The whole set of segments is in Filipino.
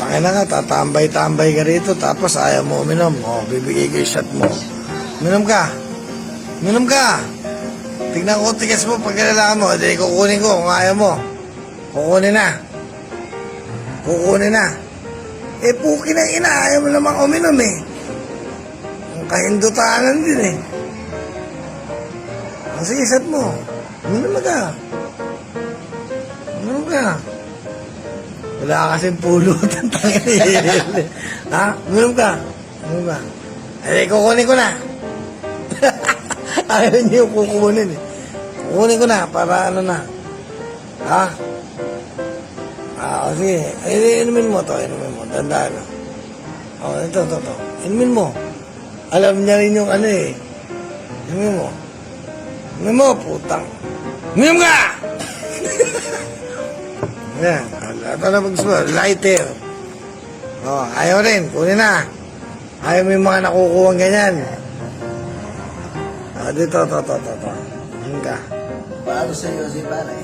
Tangin na nga, tatambay-tambay ka rito, tapos ayaw mo uminom. O, bibigay ko yung shot mo. Minom ka. Minom ka. Tignan ko, tigas mo, pag kailangan mo, hindi kukunin ko kung ayaw mo. Kukunin na. Kukunin na. Eh, puki ng ina, ayaw mo namang uminom eh. Ang kahindutanan din eh. Sige, shot mo. Minom ka. Minom ka. Wala kasing pulutan. Ha? Minom ka. Minom ka. Eh, kukunin ko na. Ayaw niyo yung kukunin eh. Kukunin ko na para ano na. Ha? Sige. Inumin mo to. Inumin mo. Tandaan. Ito. Inumin mo. Alam niya rin yung ano eh. Inumin mo. Inumin mo, putang. Inumin ka! Yan. Ito na mag-gusto. Lighter. Ayaw rin. Kunin na. Ayaw mo yung mga nakukuha ganyan. Dito. Minom ka. Paano sa'yo si pare?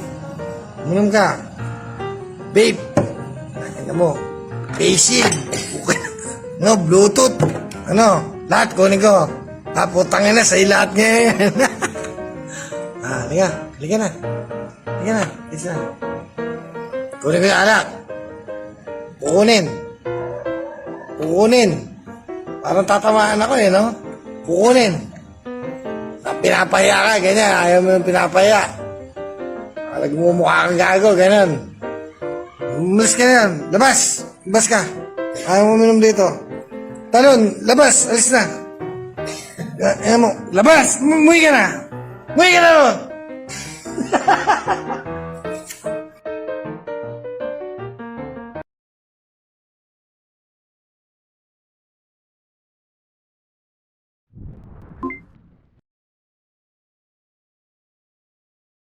Minom ka. Babe. Ano mo? Facing. No, Bluetooth. Ano? Lahat kunin ko. Putangin na sa'yo lahat ngayon. Liga na. Isa na. Kunin ko yung alak. Kukunin. Parang tatamaan ako eh, no? Kukunin. Pinapaya ka, ganyan. Ayaw mo yung pinapaya. Nagmumukha kang gago, ganyan. Umalis ka na yan. Labas ka. Ayaw mo minum dito. Talon, labas. Alis na. Ayaw mo. Labas. Muwi ka na. Muwi ka na.